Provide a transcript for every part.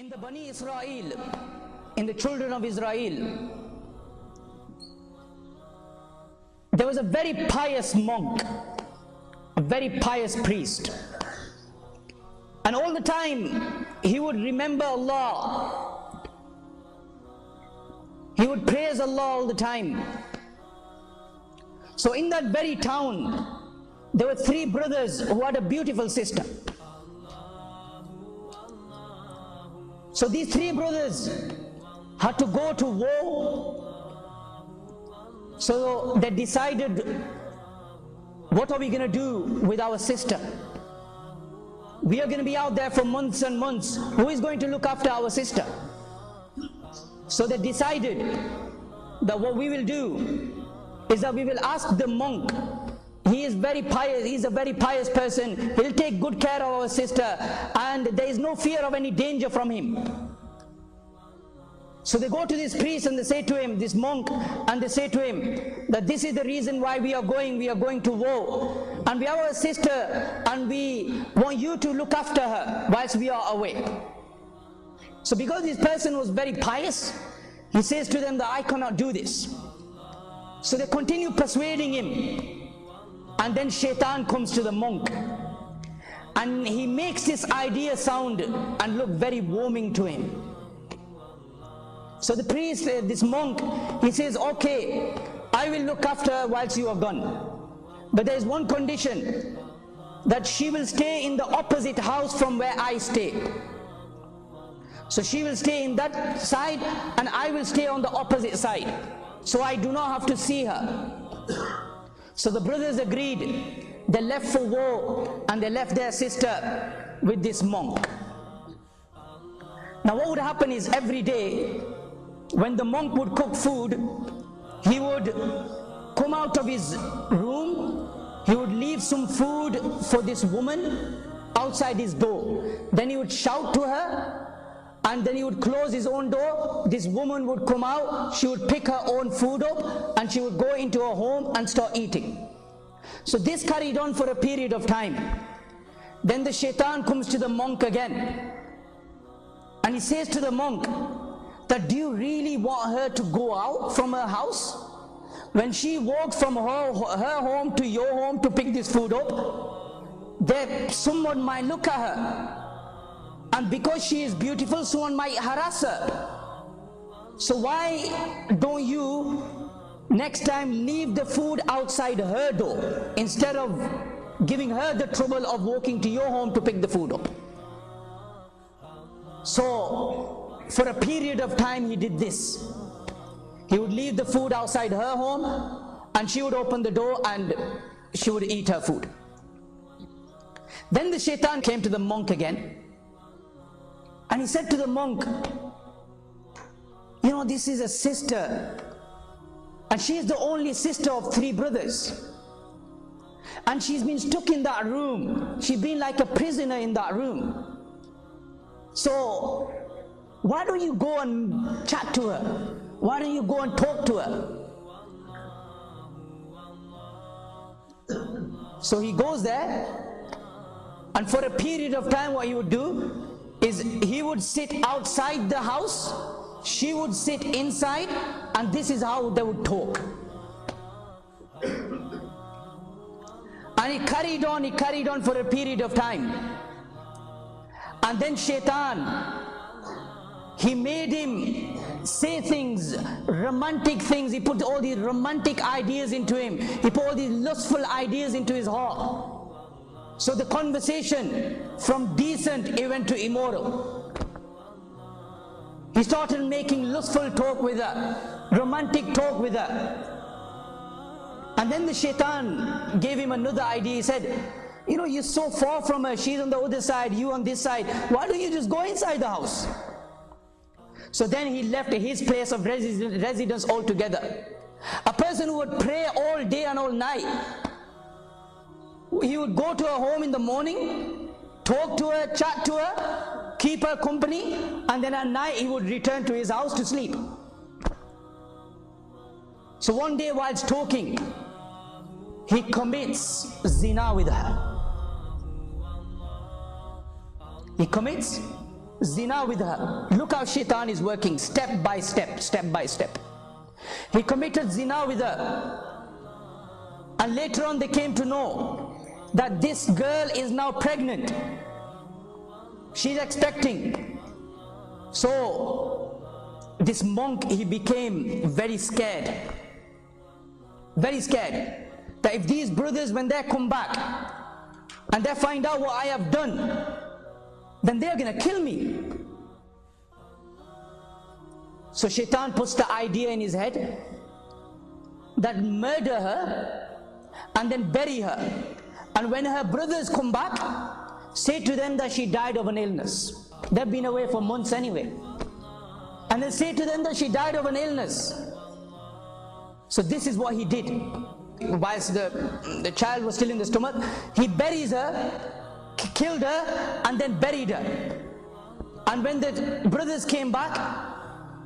In the Bani Israel, in the children of Israel, there was a very pious monk, a very pious priest, and all the time he would remember Allah, he would praise Allah all the time. So in that very town, there were three brothers who had a beautiful sister. So these three brothers had to go to war. So they decided, what are we going to do with our sister? We are going to be out there for months and months. Who is going to look after our sister? So they decided that what we will do is that we will ask the monk. He is very pious, he is a very pious person. He'll take good care of our sister, and there is no fear of any danger from him. So they go to this priest and they say to him, this monk, and they say to him that this is the reason why we are going to war, and we have our sister and we want you to look after her whilst we are away. So because this person was very pious, he says to them that I cannot do this. So they continue persuading him. And then Shaytaan comes to the monk, and he makes this idea sound and look very warming to him. So the priest, this monk, he says, okay, I will look after her whilst you are gone. But there is one condition, that she will stay in the opposite house from where I stay. So she will stay in that side and I will stay on the opposite side. So I do not have to see her. So the brothers agreed. They left for war and they left their sister with this monk. Now what would happen is, every day when the monk would cook food, he would come out of his room, he would leave some food for this woman outside his door. Then he would shout to her, and then he would close his own door. This woman would come out, she would pick her own food up, and she would go into her home and start eating. So this carried on for a period of time. Then the Shaytaan comes to the monk again, and he says to the monk that, do you really want her to go out from her house? When she walks from her home to your home to pick this food up, there someone might look at her. And because she is beautiful, someone might harass her. So why don't you next time leave the food outside her door, instead of giving her the trouble of walking to your home to pick the food up? So for a period of time he did this. He would leave the food outside her home, and she would open the door and she would eat her food. Then the Shaytaan came to the monk again, and he said to the monk, you know, this is a sister, and she is the only sister of three brothers, and she's been stuck in that room. She's been like a prisoner in that room. So why don't you go and chat to her? Why don't you go and talk to her? So he goes there, and for a period of time what he would do is he would sit outside the house, she would sit inside, and this is how they would talk. And he carried on for a period of time. And then Shaytaan, he made him say things, romantic things. He put all these romantic ideas into him. He put all these lustful ideas into his heart. So the conversation from decent, it went to immoral. He started making lustful talk with her, romantic talk with her. And then the Shaytaan gave him another idea. He said, you know, you're so far from her, she's on the other side, you on this side, why don't you just go inside the house? So then he left his place of residence altogether. A person who would pray all day and all night, he would go to her home in the morning, talk to her, chat to her, keep her company, and then at night he would return to his house to sleep. So one day whilst talking, he commits zina with her. He commits zina with her. Look how Shaytaan is working, step by step, step by step. He committed zina with her, and later on they came to know that this girl is now pregnant. She's expecting. So this monk, he became very scared, that if these brothers, when they come back and they find out what I have done, then they're gonna kill me. So Shaytaan puts the idea in his head that murder her and then bury her, and when her brothers come back, say to them that she died of an illness. They've been away for months anyway, and then say to them that she died of an illness. So this is what he did. Whilst the child was still in the stomach, he buries her, killed her, and then buried her. And when the brothers came back,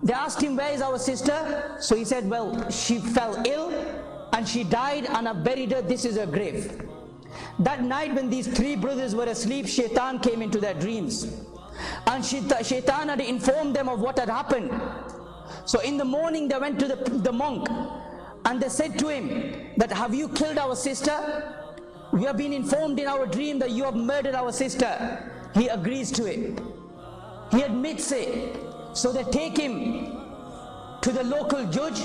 they asked him, where is our sister? So he said, well, she fell ill and she died, and I buried her. This is her grave. That night when these three brothers were asleep, Shaytaan came into their dreams, and Shaytaan had informed them of what had happened. So in the morning they went to the monk, and they said to him that, have you killed our sister? We have been informed in our dream that you have murdered our sister. He agrees to it. He admits it. So they take him to the local judge,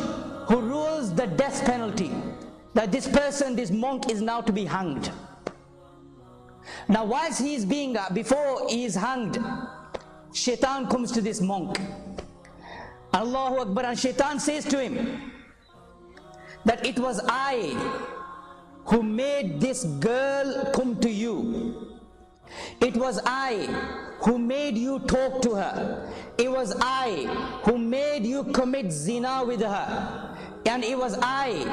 who rules the death penalty, that this person, this monk, is now to be hanged. Now whilst he is being, before he is hanged, Shaytaan comes to this monk. Allahu Akbar. And Shaytaan says to him that it was I who made this girl come to you. It was I who made you talk to her. It was I who made you commit zina with her. And it was I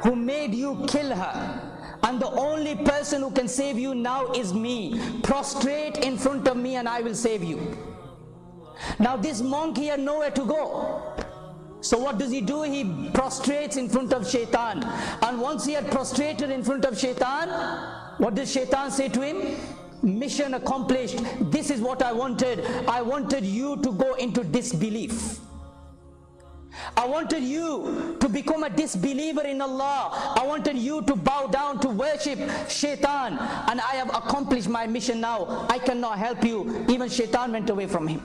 who made you kill her. And the only person who can save you now is me. Prostrate in front of me and I will save you. Now this monk, he had nowhere to go. So what does he do? He prostrates in front of Shaytaan. And once he had prostrated in front of Shaytaan, what does Shaytaan say to him? Mission accomplished. This is what I wanted. I wanted you to go into disbelief. I wanted you to become a disbeliever in Allah. I wanted you to bow down to worship Shaytaan, and I have accomplished my mission now. I cannot help you. Even Shaytaan went away from him.